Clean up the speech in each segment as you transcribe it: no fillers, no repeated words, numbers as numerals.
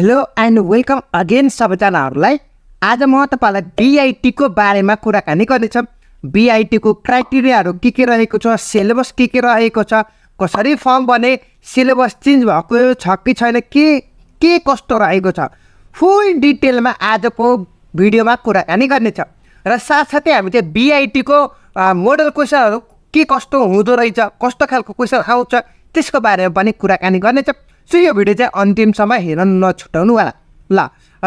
Hello and welcome again सबैजनाहरूलाई। आज म तपाईँलाई बीआईटी को बारेमा कुराकानी गर्नेछु। बीआईटी को क्राइटेरियाहरू के रहेको छ, सिलेबस के रहेको छ, कसरी फर्म बने, सिलेबस चेन्ज भएको छ कि छैन, के कस्तो रहेको छ, फुल डिटेलमा आजको भिडियोमा कुराकानी गर्नेछ। र साथसाथै हामी चाहिँ बीआईटी को मोडल क्वेसनहरू के कस्तो हुँदो रहेछ, कस्तो खालको क्वेसन आउँछ त्यसको बारेमा पनि कुराकानी गर्नेछ। सो यो भिडियो चाहिँ अन्तिमसम्म हेर्न नछुटाउनु होला। ल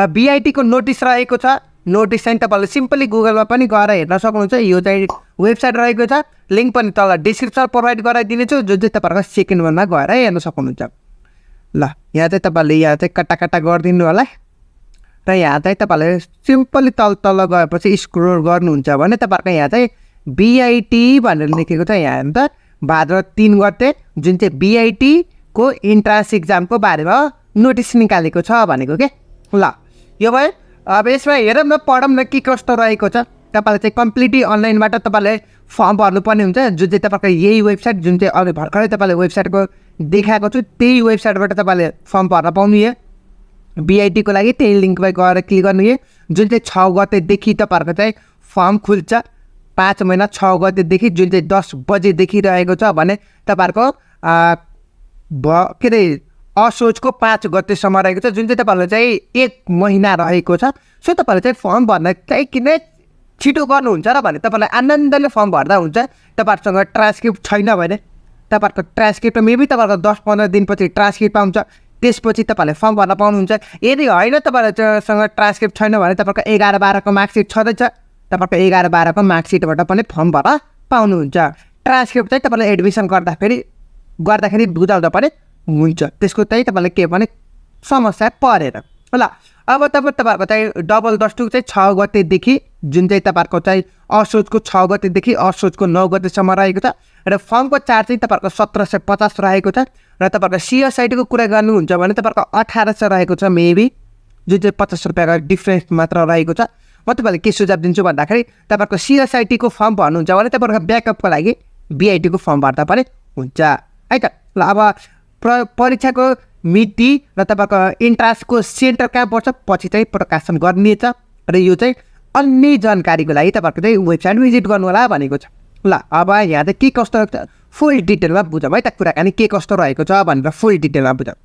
बीआईटी को नोटिस रहेको छ। नोटिस चाहिँ तपाईँले सिम्पली गुगलमा पनि गएर हेर्न सक्नुहुन्छ। यो चाहिँ वेबसाइट रहेको छ, लिङ्क पनि तल डिस्क्रिप्सन प्रोभाइड गराइदिनेछु, जुन चाहिँ तपाईँहरूको सेकेन्ड वनमा गएर हेर्न सक्नुहुन्छ। ल यहाँ चाहिँ तपाईँले यहाँ चाहिँ कट्टा गरिदिनु होला र यहाँ चाहिँ तपाईँले सिम्पली तल गएपछि स्क्रोल गर्नुहुन्छ भने तपाईँहरूको यहाँ चाहिँ बीआईटी भनेर लेखेको छ। यहाँ हेर्नु त भाद्र 3 गते जुन चाहिँ बीआईटी को इन्ट्रान्स इक्जामको बारेमा नोटिस निकालेको छ भनेको के। ल यो भयो। अब यसमा हेरौँ न, पढौँ न के कस्तो रहेको छ। तपाईँले चाहिँ कम्प्लिटली अनलाइनबाट तपाईँले फर्म भर्नुपर्ने हुन्छ, जुन चाहिँ तपाईँको यही वेबसाइट, जुन चाहिँ अघि भर्खरै तपाईँले वेबसाइटको देखाएको छु त्यही वेबसाइटबाट तपाईँले फर्म भर्न पाउनु। यो बीआईटी को लागि त्यही लिङ्कमा गएर क्लिक गर्नु। यो जुन चाहिँ 6 गतेदेखि तपाईँहरूको चाहिँ फर्म खुल्छ। 5 महिना 6 गतेदेखि जुन चाहिँ 10 बजेदेखि रहेको छ भने तपाईँहरूको के अरे असोजको 5 गतेसम्म रहेको छ, जुन चाहिँ तपाईँहरूलाई चाहिँ 1 महिना रहेको छ। सो तपाईँले चाहिँ फर्म भर्न चाहिँ किन छिटो गर्नुहुन्छ र भने तपाईँलाई आनन्दले फर्म भर्दा हुन्छ। तपाईँहरूसँग ट्रान्सक्रिप्ट छैन भने तपाईँहरूको ट्रान्सक्रिप्ट मेबी तपाईँहरूको 10-15 दिनपछि ट्रान्सक्रिप्ट आउँछ, त्यसपछि तपाईँहरूले फर्म भर्न पाउनुहुन्छ। यदि होइन तपाईँहरूसँग ट्रान्सक्रिप्ट छैन भने तपाईँहरूको 11-12 को मार्कसिट छँदैछ, तपाईँहरूको 11-12 को मार्कसिटबाट पनि फर्म भर्न पाउनुहुन्छ। ट्रान्सक्रिप्ट चाहिँ तपाईँले एडमिसन गर्दाखेरि बुझाउँदा पनि हुन्छ, त्यसको चाहिँ तपाईँलाई के भने समस्या परेन। ल अब तपाईँहरूको चाहिँ डबल दस्टुक चाहिँ 6 गतेदेखि जुन चाहिँ तपाईँहरूको चाहिँ असोजको 6 गतेदेखि असोजको 9 गतेसम्म रहेको छ। र फर्मको चार्ज चाहिँ तपाईँहरूको 1750 रहेको छ। र तपाईँहरूको सीएसआइटीको कुरा गर्नुहुन्छ भने तपाईँहरूको 1800 रहेको छ मेबी, जुन चाहिँ 50 रुपियाँको डिफ्रेन्स मात्र रहेको छ। म तपाईँलाई के सुझाव दिन्छु भन्दाखेरि तपाईँहरूको सीएसआइटीको फर्म भर्नुहुन्छ भने तपाईँहरूको ब्याकअपको लागि बीआईटीको फर्म भर्दा पनि हुन्छ है त। ल अब परीक्षाको मिति र तपाईँहरूको इन्ट्रान्सको सेन्टर कहाँ पर्छ पछि चाहिँ प्रकाशन गर्नेछ। र यो चाहिँ अन्य जानकारीको लागि तपाईँहरूको चाहिँ वेबसाइट भिजिट गर्नु होला भनेको छ। ल अब यहाँ चाहिँ के कस्तो फुल डिटेलमा बुझौँ है त, कुराकानी के कस्तो रहेको छ भनेर फुल डिटेलमा बुझौँ।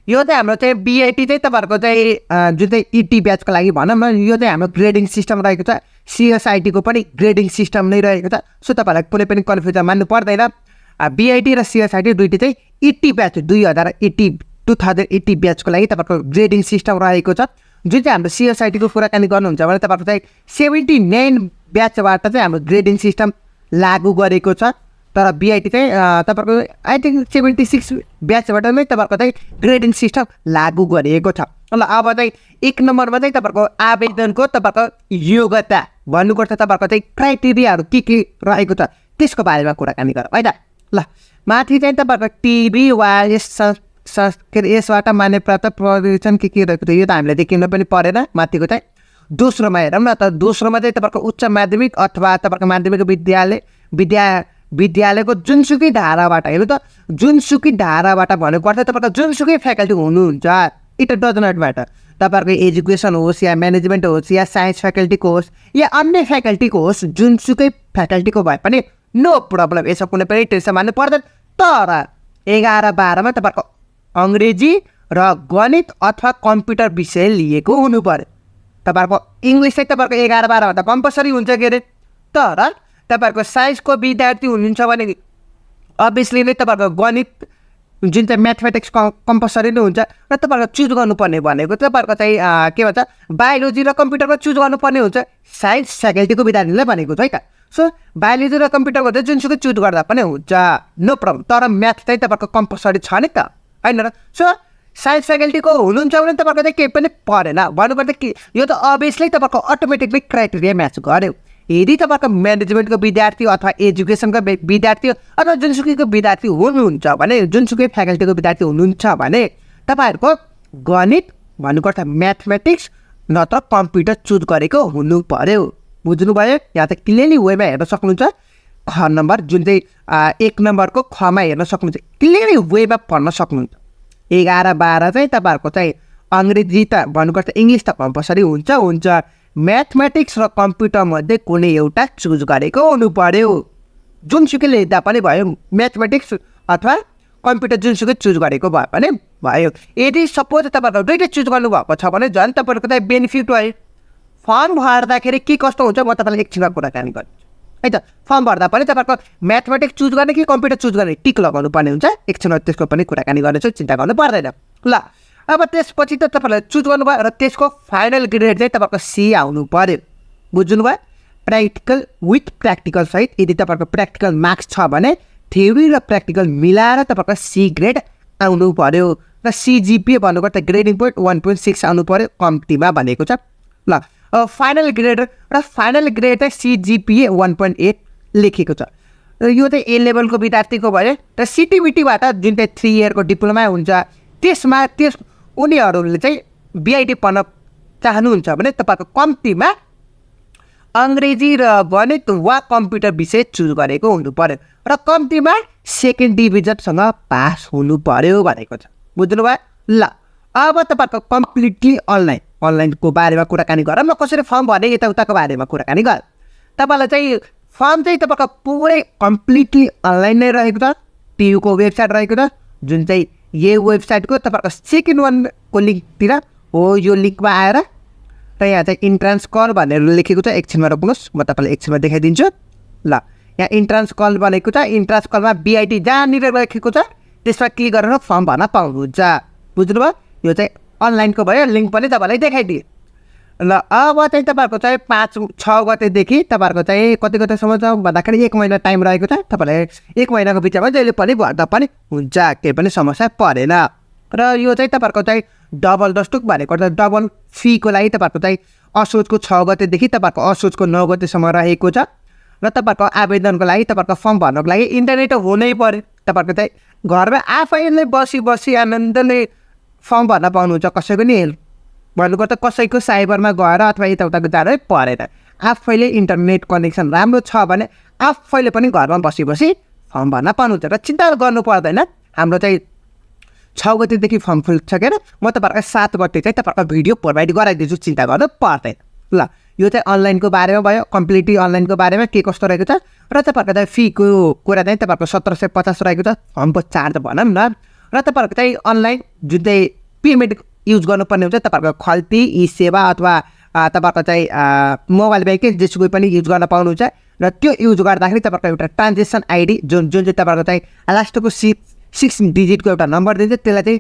यो चाहिँ हाम्रो चाहिँ बीआईटी चाहिँ तपाईँहरूको चाहिँ जुन चाहिँ इटी ब्याचको लागि भनौँ न, यो चाहिँ हाम्रो ग्रेडिङ सिस्टम रहेको छ। सीएसआइटीको पनि ग्रेडिङ सिस्टम नै रहेको छ। सो तपाईँलाई कुनै पनि कन्फ्युजन मान्नु पर्दैन। बीआईटी र सीएसआइटी दुइटै चाहिँ इटी ब्याच 2080 ब्याचको लागि तपाईँको ग्रेडिङ सिस्टम रहेको छ। जुन चाहिँ हाम्रो सीएसआइटीको कुराकानी गर्नुहुन्छ भने तपाईँको चाहिँ 79 ब्याचबाट चाहिँ हाम्रो ग्रेडिङ सिस्टम लागू गरेको छ। तर बीआईटी चाहिँ तपाईँको आई थिङ्क 76 ब्याचबाट नै तपाईँहरूको चाहिँ ग्रेडिङ सिस्टम लागू गरिएको छ। ल अब चाहिँ 1 नम्बरमा चाहिँ तपाईँहरूको आवेदनको तपाईँहरूको योग्यता भन्नुपर्छ, तपाईँहरूको चाहिँ क्राइटेरियाहरू के रहेको छ त्यसको बारेमा कुराकानी गरौँ है त। ल माथि चाहिँ तपाईँहरूको टिभी वा यसबाट मान्य प्राप्त प्रदर्शन के रहेको थियो, यो त हामीलाई देखिन पनि परेन। माथिको चाहिँ दोस्रोमा हेरौँ न त। दोस्रोमा चाहिँ तपाईँहरूको उच्च माध्यमिक अथवा तपाईँहरूको माध्यमिक विद्यालयको जुनसुकै धाराबाट, हेर्नु त जुनसुकै धाराबाट भन्नुपर्छ, तपाईँहरूको जुनसुकै फ्याकल्टी हुनुहुन्छ, इट डज नट म्याटर। तपाईँहरूको एजुकेसन होस् या म्यानेजमेन्ट होस् या साइन्स फ्याकल्टीको होस् या अन्य फ्याकल्टीको होस्, जुनसुकै फ्याकल्टीको भए पनि नो प्रब्लम, यसमा कुनै पनि टेन्सन मान्नु पर्दैन। तर 11-12मा तपाईँहरूको अङ्ग्रेजी र गणित अथवा कम्प्युटर विषय लिएको हुनु पर्यो। तपाईँहरूको इङ्ग्लिस चाहिँ तपाईँहरूको 11-12 त कम्पलसरी हुन्छ के अरे। तर तपाईँहरूको साइन्सको विद्यार्थी हुनुहुन्छ भने अभियसली नै तपाईँहरूको गणित जुन चाहिँ म्याथमेटिक्स कम्पलसरी नै हुन्छ। र तपाईँहरूको चुज गर्नुपर्ने भनेको तपाईँहरूको चाहिँ के भन्छ बायोलोजी र कम्प्युटरमा चुज गर्नुपर्ने हुन्छ, साइन्स फ्याकल्टीको विद्यार्थीलाई भनेको छ है त। सो बायोलोजी र कम्प्युटरको चाहिँ जुनसुकै चुज गर्दा पनि हुन्छ, नो प्रब्लम। तर म्याथ चाहिँ तपाईँहरूको कम्पलसरी छ नि त, होइन र। सो साइन्स फ्याकल्टीको हुनुहुन्छ भने तपाईँहरूको चाहिँ केही पनि परेन भन्नुपर्दा कि यो त अभियसली तपाईँहरूको अटोमेटिकली क्राइटेरिया म्याच गर्यो। यदि तपाईँहरूको म्यानेजमेन्टको विद्यार्थी अथवा एजुकेसनको विद्यार्थी अथवा जुनसुकैको विद्यार्थी हुनुहुन्छ भने, जुनसुकै फ्याकल्टीको विद्यार्थी हुनुहुन्छ भने तपाईँहरूको गणित भन्नुपर्छ म्याथमेटिक्स नत्र कम्प्युटर चुज गरेको हुनु पर्यो। बुझ्नुभयो? यहाँ चाहिँ क्लियरली वेमा हेर्न सक्नुहुन्छ। ख नम्बर जुन चाहिँ 1 नम्बरको खमा हेर्न सक्नुहुन्छ, क्लियरली वेमा पढ्न सक्नुहुन्छ। 11-12 चाहिँ तपाईँहरूको चाहिँ अङ्ग्रेजी त भन्नुपर्छ, इङ्ग्लिस त कम्पलसरी हुन्छ। म्याथमेटिक्स र कम्प्युटरमध्ये कुनै एउटा चुज गरेको हुनु पर्यो। जुनसुकै लिँदा पनि भयो, म्याथमेटिक्स अथवा कम्प्युटर जुनसुकै चुज गरेको भए पनि भयो। यदि सपोज तपाईँहरूको दुइटै चुज गर्नुभएको छ भने झन् तपाईँहरूको त बेनिफिट भयो। फर्म भर्दाखेरि के कस्तो हुन्छ म तपाईँलाई एकछिनमा कुराकानी गर्छु है त। फर्म भर्दा पनि तपाईँहरूको म्याथमेटिक्स चुज गर्ने कि कम्प्युटर चुज गर्ने टिक लगाउनु पर्ने हुन्छ। एकछिनमा त्यसको पनि कुराकानी गर्नेछु, चिन्ता गर्नु पर्दैन। ल अब त्यसपछि त तपाईँलाई चुज गर्नुभयो र त्यसको फाइनल ग्रेड चाहिँ तपाईँको सी आउनु पर्यो। बुझ्नुभयो? प्र्याक्टिकल विथ प्र्याक्टिकल सहित। यदि तपाईँहरूको प्र्याक्टिकल मार्क्स छ भने थ्योरी र प्र्याक्टिकल मिलाएर तपाईँको सी ग्रेड आउनु पर्यो। र सिजिपिए भन्नुको त ग्रेडिङ पोइन्ट 1.6 आउनु पर्यो कम्तीमा भनेको छ। ल फाइनल ग्रेड र फाइनल ग्रेड चाहिँ सिजिपिए 1.8 लेखेको छ। र यो चाहिँ ए लेभलको विद्यार्थीको भयो। र सिटिबिटीबाट जुन चाहिँ 3 इयरको डिप्लोमा हुन्छ त्यसमा उनीहरूले चाहिँ बिआइटी पढ्न चाहनुहुन्छ भने तपाईँको कम्तीमा अङ्ग्रेजी र गणित वा कम्प्युटर विषय चुज गरेको हुनु पर्यो र कम्तीमा सेकेन्ड डिभिजनसँग पास हुनु पर्यो भनेको छ। बुझ्नुभयो? ल अब तपाईँहरूको कम्प्लिटली अनलाइनको बारेमा कुराकानी गरौँ। म कसरी फर्म भर्ने यताउताको बारेमा कुराकानी गर। तपाईँलाई चाहिँ फर्म चाहिँ तपाईँको पुरै कम्प्लिटली अनलाइन नै रहेको छ। टियुको वेबसाइट रहेको छ, जुन चाहिँ यो वेबसाइटको तपाईँहरूको सेकेन्ड वानको लिङ्कतिर हो। यो लिङ्कमा आएर र यहाँ चाहिँ इन्ट्रान्स कल भनेर लेखेको छ। एकछिनमा रोक्नुहोस्, म तपाईँलाई एकछिनमा देखाइदिन्छु। ल यहाँ इन्ट्रान्स कल भनेको छ। इन्ट्रान्स कलमा बिआइटी जहाँनिर लेखेको छ त्यसमा क्लिक गरेर फर्म भर्न पाउनुहुन्छ। बुझ्नुभयो? यो चाहिँ अनलाइनको भयो। लिङ्क पनि तपाईँलाई देखाइदिएँ। ल अब चाहिँ तपाईँहरूको चाहिँ 5-6 गतेदेखि तपाईँहरूको चाहिँ कति गतेसम्म छ भन्दाखेरि 1 महिना टाइम रहेको छ। तपाईँलाई 1 महिनाको बिचमा जहिले पनि भर्दा पनि हुन्छ, केही पनि समस्या परेन। र यो चाहिँ तपाईँहरूको चाहिँ डबल डस्टुक भनेको त डबल फीको लागि तपाईँहरूको चाहिँ असोजको 6 गतेदेखि तपाईँहरूको असोजको 9 गतेसम्म रहेको छ। र तपाईँहरूको आवेदनको लागि तपाईँहरूको फर्म भर्नको लागि इन्टरनेट हुनै पर्यो। तपाईँहरूको चाहिँ घरमा आफैले बसी आनन्दले फर्म भर्न पाउनुहुन्छ। कसैको नि भन्नुको त कसैको साइबरमा गएर अथवा यताउताको जानै परेन। आफैले इन्टरनेट कनेक्सन राम्रो छ भने आफैले पनि घरमा बसी फर्म भर्न पाउनुहुन्छ र चिन्ता गर्नु पर्दैन। हाम्रो चाहिँ 6 गतेदेखि फर्म खुल्छ के म तपाईँहरूको 7 गते चाहिँ तपाईँहरूको भिडियो प्रोभाइड गराइदिन्छु, चिन्ता गर्नु पर्दैन। ल यो चाहिँ अनलाइनको बारेमा भयो। कम्प्लिटली अनलाइनको बारेमा के कस्तो रहेको छ र तपाईँहरूको चाहिँ फीको कुरा चाहिँ तपाईँहरूको 1750 रहेको छ, फर्मको चार्ज भनौँ न। र तपाईँहरूको चाहिँ अनलाइन जुन चाहिँ पेमेन्ट युज गर्नुपर्ने हुन्छ तपाईँहरूको खल्ती ई सेवा अथवा तपाईँहरूको चाहिँ मोबाइल ब्याङ्किङ जेसुकै पनि युज गर्न पाउनुहुन्छ। र त्यो युज गर्दाखेरि तपाईँहरूको एउटा ट्रान्जेक्सन आइडी जुन चाहिँ तपाईँहरूको चाहिँ लास्टको 6 डिजिटको एउटा नम्बर दिन्छ, त्यसलाई चाहिँ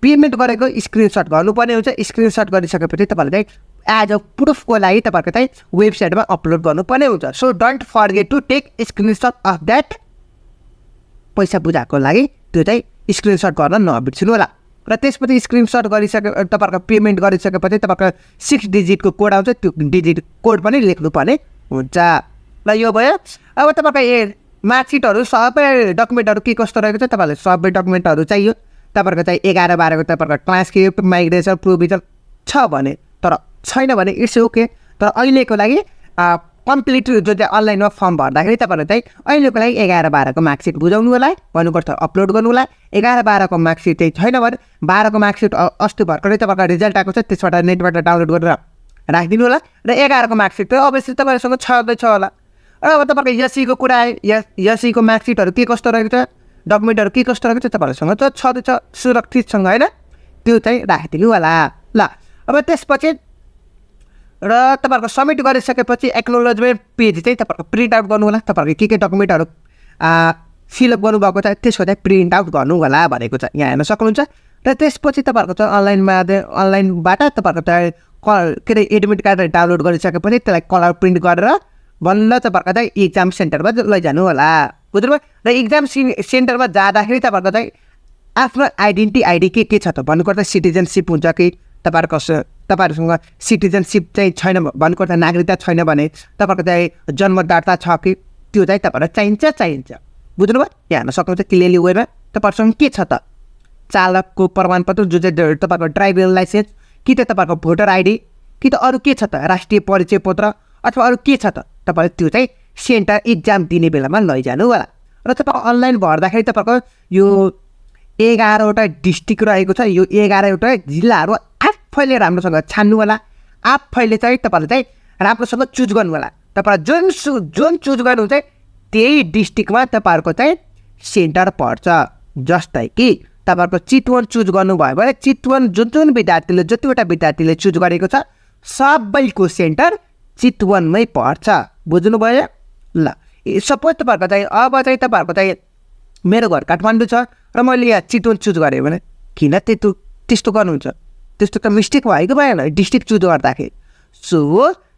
पेमेन्ट गरेको स्क्रिनसट गर्नुपर्ने हुन्छ। स्क्रिनसट गरिसकेपछि तपाईँहरूले चाहिँ एज अ प्रुफको लागि तपाईँहरूको चाहिँ वेबसाइटमा अपलोड गर्नुपर्ने हुन्छ। So don't forget to take screenshot of that. पैसा बुझाएको लागि त्यो चाहिँ स्क्रिनसट गर्न नबिर्सिनु होला। र त्यसपछि स्क्रिनसट तपाईँहरूको पेमेन्ट गरिसकेपछि तपाईँको 6 डिजिटको कोड आउँछ, त्यो डिजिट कोड पनि लेख्नुपर्ने हुन्छ। ल यो भयो। अब तपाईँहरूको मार्कसिटहरू सबै डकुमेन्टहरू के कस्तो रहेको छ तपाईँहरूले सबै डकुमेन्टहरू चाहियो। तपाईँहरूको चाहिँ 11-12को तपाईँहरूको ट्रान्सक्रिप्ट माइग्रेसन प्रोभिजन छ भने, तर छैन भने इट्स ओके। तर अहिलेको लागि कम्प्लिट जो चाहिँ अनलाइनमा फर्म भर्दाखेरि तपाईँहरू चाहिँ अहिलेको लागि 11-12को मार्कसिट बुझाउनु होला, भन्नुपर्छ अपलोड गर्नु होला। 11-12को मार्कसिट चाहिँ छैन भने 12को मार्कसिट अस्ति भर्खरै तपाईँहरूको रिजल्ट आएको छ, त्यसबाट नेटबाट डाउनलोड गरेर राखिदिनु होला। र 11को मार्कसिट त अभियसली तपाईँहरूसँग छँदैछ होला। र अब तपाईँको एससीको कुरा आयो, एससीको मार्कसिटहरू के कस्तो रहेको छ, डकुमेन्टहरू के कस्तो रहेको छ तपाईँहरूसँग त छँदैछ सुरक्षितसँग होइन, त्यो चाहिँ राखिदिनु होला। ल अब त्यसपछि र तपाईँहरूको सबमिट गरिसकेपछि एक्नोलेजमेन्ट पेज चाहिँ तपाईँहरूको प्रिन्ट आउट गर्नु होला। तपाईँहरूको के डकुमेन्टहरू फिलअप गर्नुभएको छ त्यसको चाहिँ प्रिन्ट आउट गर्नु होला भनेको छ, यहाँ हेर्न सक्नुहुन्छ। र त्यसपछि तपाईँहरूको चाहिँ अनलाइनबाट तपाईँहरूको चाहिँ के अरे एडमिट कार्ड डाउनलोड गरिसकेपछि त्यसलाई कलर प्रिन्ट गरेर बल्ल तपाईँहरूको चाहिँ इक्जाम सेन्टरमा लैजानु होला। बुझ्नुभयो? र इक्जाम सेन्टरमा जाँदाखेरि तपाईँहरूको चाहिँ आफ्नो आइडेन्टिटी के छ त भन्नुपर्दा सिटिजनसिप हुन्छ कि तपाईँहरूसँग सिटिजनसिप चाहिँ छैन भन्नुपर्दा नागरिकता छैन भने तपाईँहरूको चाहिँ जन्म दर्ता छ कि त्यो चाहिँ तपाईँहरूलाई चाहिन्छ। बुझ्नुभयो? यहाँ हेर्न सक्नुहुन्छ क्लियरली वेमा तपाईँहरूसँग के छ त चालकको प्रमाणपत्र जो चाहिँ तपाईँको ड्राइभिङ लाइसेन्स कि त तपाईँहरूको भोटर आइडी कि त अरू के छ त राष्ट्रिय परिचय पत्र अथवा अरू के छ त तपाईँले त्यो चाहिँ सेन्टर इक्जाम दिने बेलामा लैजानु होला। र तपाईँ अनलाइन भर्दाखेरि तपाईँको यो 11वटा डिस्ट्रिक्ट रहेको छ, यो 11वटा जिल्लाहरू आफैले राम्रोसँग छान्नु होला, आफैले चाहिँ तपाईँले चाहिँ राम्रोसँग चुज गर्नु होला। तपाईँहरू जुन चुज गर्नुहुन्छ त्यही डिस्ट्रिक्टमा तपाईँहरूको चाहिँ सेन्टर पर्छ। जस्तै कि तपाईँहरूको चितवन चुज गर्नुभयो भने चितवन जुन विद्यार्थीले जतिवटा विद्यार्थीले चुज गरेको छ सबैको सेन्टर चितवनमै पर्छ। बुझ्नुभयो? ल सपोज तपाईँहरूको चाहिँ अब चाहिँ तपाईँहरूको चाहिँ मेरो घर काठमाडौँ छ र मैले यहाँ चितवन चुज गरेँ भने किन त्यस्तो गर्नुहुन्छ? त्यस्तो त मिस्टेक भएको भएन डिस्ट्रिक्ट चुज गर्दाखेरि। सो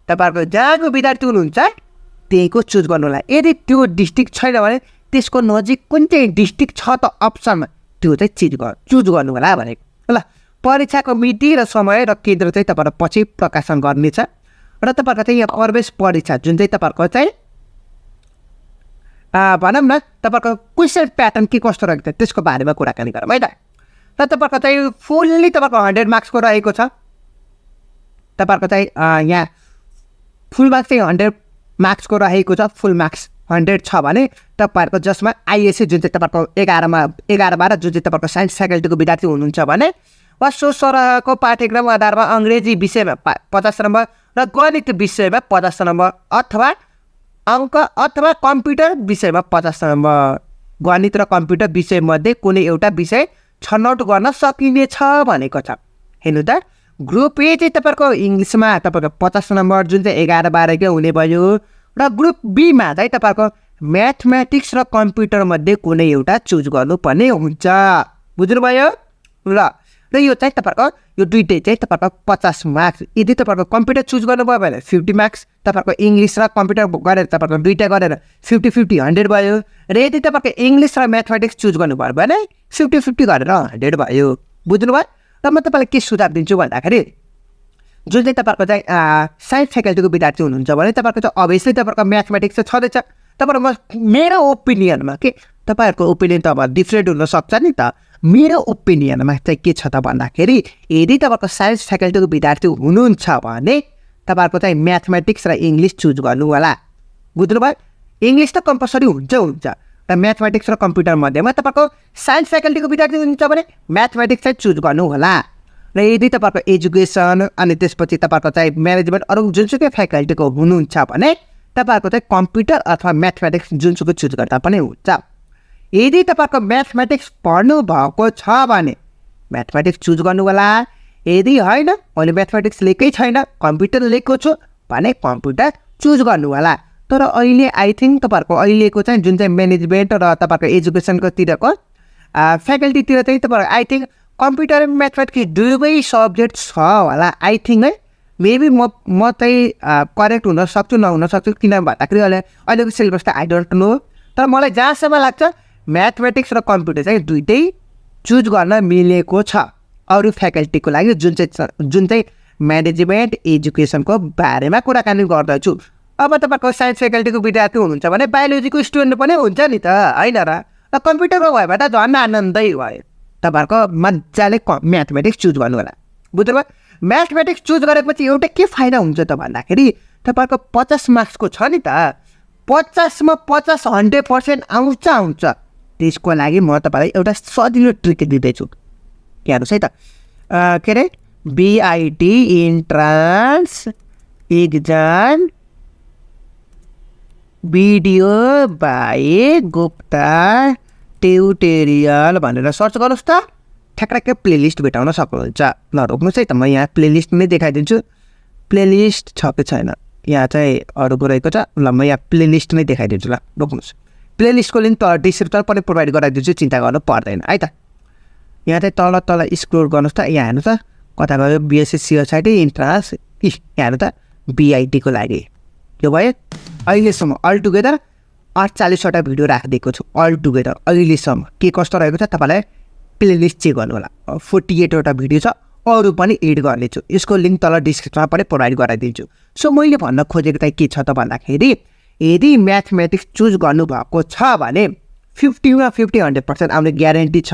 तपाईँहरूको जहाँको विद्यार्थी हुनुहुन्छ त्यहीँको चुज गर्नु होला। यदि त्यो डिस्ट्रिक्ट छैन भने त्यसको नजिक कुन चाहिँ डिस्ट्रिक्ट छ त अप्सनमा त्यो चाहिँ चुज गर्नु होला भनेको। ल परीक्षाको मिति र समय र केन्द्र चाहिँ तपाईँहरू पछि प्रकाशन गर्नेछ र तपाईँहरूको चाहिँ यहाँ प्रवेश परीक्षा जुन चाहिँ तपाईँहरूको चाहिँ भनौँ न तपाईँहरूको क्वेसन प्याटर्न के कस्तो रहेको छ त्यसको बारेमा कुराकानी गरौँ है त। र तपाईँहरूको चाहिँ फुल्ली तपाईँहरूको 100 मार्क्सको रहेको छ। तपाईँहरूको चाहिँ यहाँ फुल मार्क्स चाहिँ 100 मार्क्सको रहेको छ। फुल मार्क्स 100 छ भने तपाईँहरूको जसमा आइएससी जुन चाहिँ तपाईँहरूको 11-12 जुन चाहिँ तपाईँहरूको साइन्स फ्याकल्टीको विद्यार्थी हुनुहुन्छ भने वा सो सरहको पाठ्यक्रम आधारमा अङ्ग्रेजी विषयमा 50 नम्बर र गणित विषयमा 50 नम्बर अथवा अङ्क अथवा कम्प्युटर विषयमा 50 नम्बर। गणित र कम्प्युटर विषयमध्ये कुनै एउटा विषय छनौट गर्न सकिनेछ भनेको छ। हेर्नु त ग्रुप ए चाहिँ तपाईँहरूको इङ्ग्लिसमा तपाईँको 50 नम्बर जुन चाहिँ 11-12 हुने भयो र ग्रुप बीमा चाहिँ तपाईँहरूको म्याथमेटिक्स र कम्प्युटरमध्ये कुनै एउटा चुज गर्नुपर्ने हुन्छ। बुझ्नुभयो? र यो चाहिँ तपाईँहरूको यो दुइटै चाहिँ तपाईँहरूको 50 मार्क्स। यदि तपाईँहरूको कम्प्युटर चुज गर्नुभयो भने 50 मार्क्स, तपाईँहरूको इङ्ग्लिस र कम्प्युटर गरेर तपाईँहरूको दुइटा गरेर 50-50 100 भयो। र यदि तपाईँको इङ्ग्लिस र म्याथमेटिक्स चुज गर्नुभयो भने 50-50 गरेर 100 भयो। बुझ्नुभयो? र म तपाईँलाई के सुझाव दिन्छु भन्दाखेरि जुन चाहिँ तपाईँहरूको चाहिँ साइन्स फ्याकल्टीको विद्यार्थी हुनुहुन्छ भने तपाईँहरूको चाहिँ अभियसली तपाईँहरूको म्याथमेटिक्स चाहिँ छँदैछ। तपाईँहरू मेरो ओपिनियनमा के तपाईँहरूको ओपिनियन त अब डिफ्रेन्ट हुनसक्छ नि त। मेरो ओपिनियनमा चाहिँ के छ त भन्दाखेरि यदि तपाईँहरूको साइन्स फ्याकल्टीको विद्यार्थी हुनुहुन्छ भने तपाईँहरूको चाहिँ म्याथमेटिक्स र इङ्ग्लिस चुज गर्नु होला। बुझ्नुभयो? इङ्ग्लिस त कम्पलसरी हुन्छ र म्याथमेटिक्स र कम्प्युटर मध्येमा तपाईँको साइन्स फ्याकल्टीको विद्यार्थी हुनुहुन्छ भने म्याथमेटिक्स चाहिँ चुज गर्नु होला। र यदि तपाईँहरूको एजुकेसन अनि त्यसपछि तपाईँहरूको चाहिँ म्यानेजमेन्ट अरू जुनसुकै फ्याकल्टीको हुनुहुन्छ भने तपाईँहरूको चाहिँ कम्प्युटर अथवा म्याथमेटिक्स जुनसुकै चुज गर्दा पनि हुन्छ। यदि तपाईँहरूको म्याथमेटिक्स पढ्नु भएको छ भने म्याथमेटिक्स चुज गर्नु होला। यदि होइन मैले म्याथमेटिक्स लिएकै छैन कम्प्युटर लिएको छु भने कम्प्युटर चुज गर्नु होला। तर अहिले आई थिङ्क तपाईँहरूको अहिलेको चाहिँ जुन चाहिँ म्यानेजमेन्ट र तपाईँहरूको एजुकेसनकोतिरको फ्याकल्टीतिर चाहिँ तपाईँहरू आई थिङ्क कम्प्युटर म्याथमेटिक्स दुवै सब्जेक्ट छ होला आई थिङ्क है। मेबी म चाहिँ करेक्ट हुन सक्छु नहुन सक्छु किन भन्दाखेरि अहिलेको सिलेबस त आई डोन्ट नो। तर मलाई जहाँसम्म लाग्छ म्याथमेटिक्स र कम्प्युटर चाहिँ दुइटै चुज गर्न मिलेको छ अरू फ्याकल्टीको लागि जुन चाहिँ म्यानेजमेन्ट एजुकेसनको बारेमा कुराकानी गर्दैछु। अब तपाईँको साइन्स फ्याकल्टीको विद्यार्थी हुनुहुन्छ भने बायोलोजीको स्टुडेन्ट पनि हुन्छ नि त होइन र कम्प्युटरको भयो भने त झन् आनन्दै भयो। तपाईँहरूको मजाले म्याथमेटिक्स चुज गर्नु होला। बुझ्नुभयो? म्याथमेटिक्स चुज गरेपछि एउटा के फाइदा हुन्छ त भन्दाखेरि तपाईँहरूको 50 मार्क्सको छ नि त 50मा 50 100% आउँछ। त्यसको लागि म तपाईँलाई एउटा सजिलो ट्रिक दिँदैछु। के हेर्नुहोस् है त के अरे BIT entrance exam video by Gupta tutorial भनेर सर्च गर्नुहोस् त ठ्याक्कै प्लेलिस्ट भेटाउन सक्नुहुन्छ। ल रोक्नुहोस् है त म यहाँ प्लेलिस्ट नै देखाइदिन्छु। प्लेलिस्ट छ कि छैन यहाँ चाहिँ अरूको रहेको छ। ल म यहाँ प्लेलिस्ट नै देखाइदिन्छु। ल रोक्नुहोस्। प्लेलिस्टको लिङ्क त डिस्क्रिप्सन पनि प्रोभाइड गराइदिन्छु चिन्ता गर्नु पर्दैन है त। यहाँ चाहिँ तल स्क्रोल गर्नुहोस् त यहाँ हेर्नु त कता गयो BSc.CSIT इन्ट्रान्स यहाँ हेर्नु त BIT को लागि यो भयो। अहिलेसम्म अल टुगेदर 48वटा भिडियो राखिदिएको छु अल टुगेदर अहिलेसम्म के कस्तो रहेको छ तपाईँलाई प्लेलिस्ट चेक गर्नु होला। 48वटा भिडियो छ अरू पनि एड गर्नेछु। यसको लिङ्क तल डिस्क्रिप्सनमा पनि प्रोभाइड गराइदिन्छु। सो मैले भन्न खोजेको चाहिँ के छ त भन्दाखेरि यदि म्याथमेटिक्स चुज गर्नुभएको छ भने 50मा 50 100% आउने ग्यारेन्टी छ।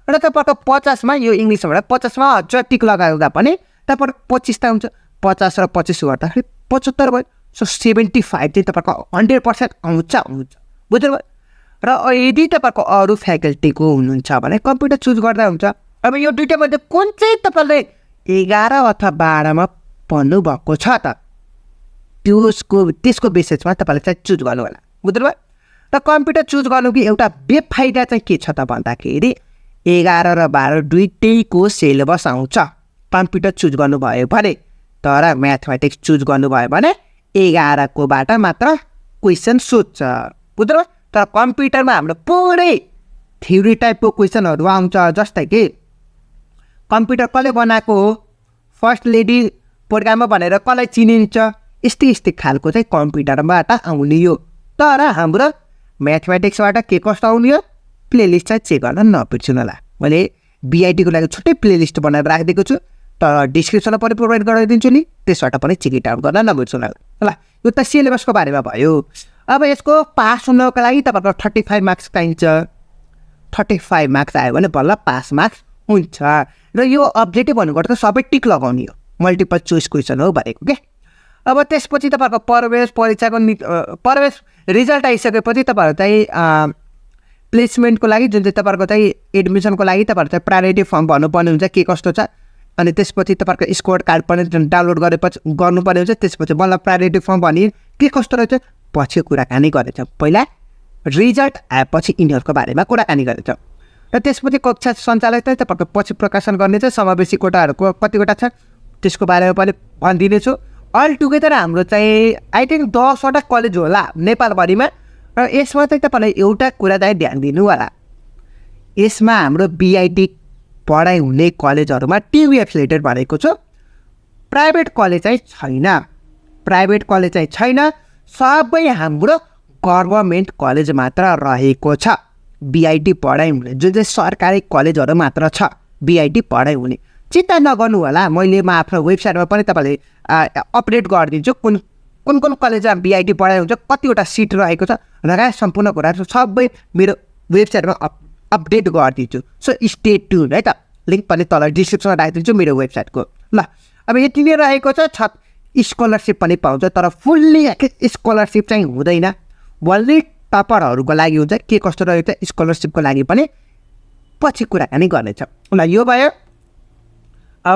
र तपाईँको 50मा यो इङ्ग्लिसबाट 50मा टिक लगाउँदा पनि तपाईँको 25 त हुन्छ। 50 र 25 गर्दाखेरि 75 भयो। सो 75 चाहिँ तपाईँको 100% आउँछ। बुझ्नुभयो? र यदि तपाईँको अरू फ्याकल्टीको हुनुहुन्छ भने कम्प्युटर चुज गर्दा हुन्छ। अब यो दुइटामध्ये कुन चाहिँ तपाईँले 11 अथवा 12मा पढ्नुभएको छ त त्यसको बेसिसमा तपाईँले चाहिँ चुज गर्नु होला बुझ्नुभयो र कम्प्युटर चुज गर्नुको एउटा बेफाइदा चाहिँ के छ त भन्दाखेरि 11 र 12 दुइटैको सिलेबस आउँछ कम्प्युटर चुज गर्नुभयो भने तर म्याथमेटिक्स चुज गर्नुभयो भने 11कोबाट मात्र क्वेसन सोध्छ बुझ्नुभयो तर कम्प्युटरमा हाम्रो पुरै थ्योरी टाइपको क्वेसनहरू आउँछ जस्तै कि कम्प्युटर कसले बनाएको हो फर्स्ट लेडी प्रोग्राममा भनेर कसलाई चिनिन्छ यस्तै खालको चाहिँ कम्प्युटरबाट आउने हो तर हाम्रो म्याथमेटिक्सबाट के कस्तो आउने हो प्लेलिस्ट चाहिँ चेक गर्न नबिर्सनु होला मैले बीआईटीको लागि छुट्टै प्लेलिस्ट बनाएर राखिदिएको छु तर डिस्क्रिप्सनमा पनि प्रोभाइड गराइदिन्छु नि त्यसबाट पनि चेक इट आउट गर्न नबिर्सनु होला ल यो त सिलेबसको बारेमा भयो अब यसको पास हुनको लागि तपाईँको 35 मार्क्स चाहिन्छ 35 मार्क्स आयो भने बल्ल पास मार्क्स हुन्छ र यो अब्जेक्टिभ भन्नुको त सबै टिक लगाउने हो मल्टिपल चोइस क्वेसन हो भनेको के अब त्यसपछि तपाईँहरूको प्रवेश परीक्षाको प्रवेश रिजल्ट आइसकेपछि तपाईँहरू चाहिँ प्लेसमेन्टको लागि जुन चाहिँ तपाईँहरूको चाहिँ एडमिसनको लागि तपाईँहरू चाहिँ प्रायोरिटी फर्म भर्नुपर्ने हुन्छ के कस्तो छ अनि त्यसपछि तपाईँहरूको स्कोर कार्ड पनि डाउनलोड गरेपछि गर्नुपर्ने हुन्छ त्यसपछि बल्ल प्रायोरिटी फर्म भर्ने के कस्तो रहेछ पछि कुराकानी गरेछ पहिला रिजल्ट आएपछि यिनीहरूको बारेमा कुराकानी गरेछ र त्यसपछि कक्षा सञ्चालक चाहिँ तपाईँहरूको पछि प्रकाशन गर्ने चाहिँ समावेशी कोटाहरूको कतिवटा छ त्यसको बारेमा पनि भनिदिनेछु अल टुगेदर हाम्रो चाहिँ आई थिङ्क 10वटा कलेज होला नेपालभरिमा र यसमा चाहिँ तपाईँलाई एउटा कुरा चाहिँ ध्यान दिनु होला यसमा हाम्रो बीआईटी पढाइ हुने कलेजहरूमा टियु एफिलिएटेड भनेको छु प्राइभेट कलेज चाहिँ छैन सबै हाम्रो गभर्मेन्ट कलेज मात्र रहेको छ बीआईटी पढाइ हुने जुन चाहिँ सरकारी कलेजहरू मात्र छ बीआईटी पढाइ हुने चिन्ता नगर्नु होला मैले म आफ्नो वेबसाइटमा पनि तपाईँले अपडेट गरिदिन्छु कुन कलेजमा बीआईटी पढाइ हुन्छ कतिवटा सिट रहेको छ लगायत सम्पूर्ण कुराहरू सबै मेरो वेबसाइटमा अपडेट गरिदिन्छु सो स्टे ट्युन है त लिङ्क पनि तल डिस्क्रिप्सनमा राखिदिन्छु मेरो वेबसाइटको ल अब यति नै रहेको छ स्कलरसिप पनि पाउँछ तर फुल्ली स्कलरसिप चाहिँ हुँदैन ओन्ली टपरहरूको लागि हुन्छ के कस्तो रहेको छ स्कलरसिपको लागि पनि पछि कुराकानी गर्नेछ ल यो भयो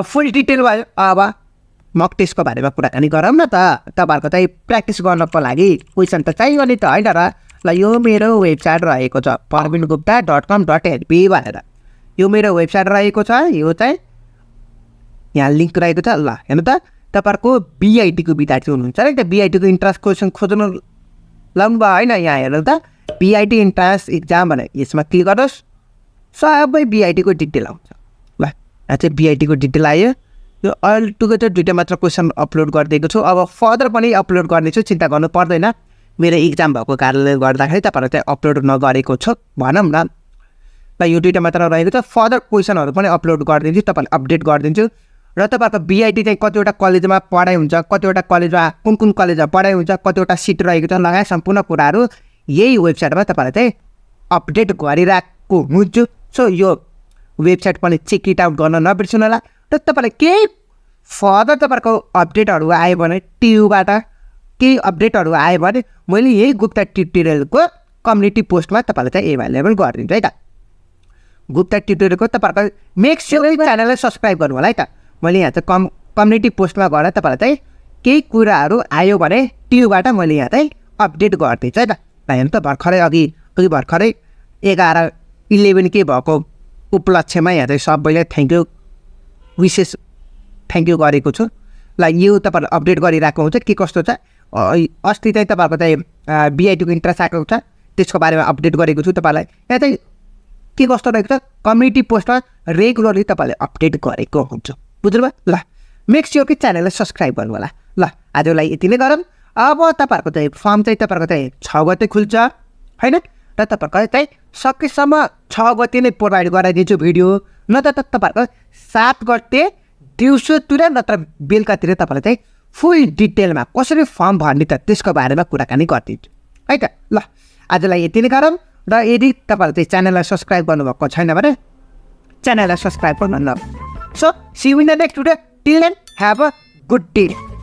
फुल डिटेल भयो अब मक टेस्टको बारेमा कुराकानी गरौँ न त तपाईँहरूको चाहिँ प्र्याक्टिस गर्नको लागि क्वेसन त चाहियो नि त होइन र ल यो मेरो वेबसाइट रहेको छ prohibited.com.lp भनेर यो मेरो वेबसाइट रहेको छ यो चाहिँ यहाँ लिङ्क रहेको छ ल हेर्नु त तपाईँहरूको बीआईटीको विद्यार्थी हुनुहुन्छ है त बीआईटीको इन्ट्रान्स क्वेसन खोज्नु लाउनु भयो होइन यहाँ हेर्नु त बीआईटी इन्ट्रान्स इक्जाम भनेर यसमा क्लिक गर्नुहोस् सबै बीआईटीको डिटेल आउँछ ल यहाँ चाहिँ बीआईटीको डिटेल आयो यो अल टुगेदर दुईवटा मात्र क्वेसन अपलोड गरिदिएको छु अब फर्दर पनि अपलोड गर्नेछु चिन्ता गर्नु पर्दैन मेरो इक्जाम भएको कारणले गर्दाखेरि तपाईँहरू चाहिँ अपलोड नगरेको छु भनौँ न ल यो दुईवटा मात्र रहेको छ फर्दर क्वेसनहरू पनि अपलोड गरिदिन्छु तपाईँलाई अपडेट गरिदिन्छु र तपाईँहरूको बीआईटी चाहिँ कतिवटा कलेजमा पढाइ हुन्छ कतिवटा कलेजमा कुन कलेजमा पढाइ हुन्छ कतिवटा सिट रहेको छ लगायत सम्पूर्ण कुराहरू यही वेबसाइटमा तपाईँलाई चाहिँ अपडेट गरिरहेको हुन्छु सो यो वेबसाइट पनि चेक इट आउट गर्न नबिर्सनु होला र तपाईँलाई केही फर्दर तपाईँहरूको अपडेटहरू आयो भने टियुबाट केही अपडेटहरू आयो भने मैले यही गुप्ता ट्युटोरियलको कम्युनिटी पोस्टमा तपाईँलाई चाहिँ एभाइलेबल गरिदिन्छु है त गुप्ता ट्युटोरियलको तपाईँहरूको मेक स्योर च्यानललाई सब्सक्राइब गर्नु होला है त मैले यहाँ चाहिँ कम्युनिटी पोस्टमा गएर तपाईँलाई चाहिँ केही कुराहरू आयो भने टियुबाट मैले यहाँ चाहिँ अपडेट गरिदिन्छु है त हेर्नु त भर्खरै 11 के भएको उपलक्ष्यमा यहाँ चाहिँ सबैलाई विशेष थ्याङ्क यू गरेको छु ल यो तपाईँहरूले अपडेट गरिरहेको हुन्छ के कस्तो छ अस्ति चाहिँ तपाईँहरूको चाहिँ बीआईटीको इन्ट्रेस्ट आएको छ त्यसको बारेमा अपडेट गरेको छु तपाईँलाई यहाँ चाहिँ के कस्तो रहेको छ कम्युनिटी पोस्टमा रेगुलरली तपाईँले अपडेट गरेको हुन्छ बुझ्नुभयो ल मेक स्योर कि च्यानललाई सब्सक्राइब गर्नु होला ल आजलाई यति नै गरौँ अब तपाईँहरूको चाहिँ फर्म चाहिँ तपाईँहरूको चाहिँ 6 गते खुल्छ होइन र तपाईँहरूको चाहिँ सकेसम्म 6 गते नै प्रोभाइड गराइदिन्छु भिडियो न त तपाईँहरूको 7 गते दिउँसोतिर नत्र बेलुकातिर तपाईँलाई चाहिँ फुल डिटेलमा कसरी फर्म भर्ने त त्यसको बारेमा कुराकानी गरिदिन्छु है त ल आजलाई यति नै गरौँ र यदि तपाईँहरूले चाहिँ च्यानललाई सब्सक्राइब गर्नुभएको छैन भने च्यानललाई सब्सक्राइब गर्नु so see you in the next video till then have a good day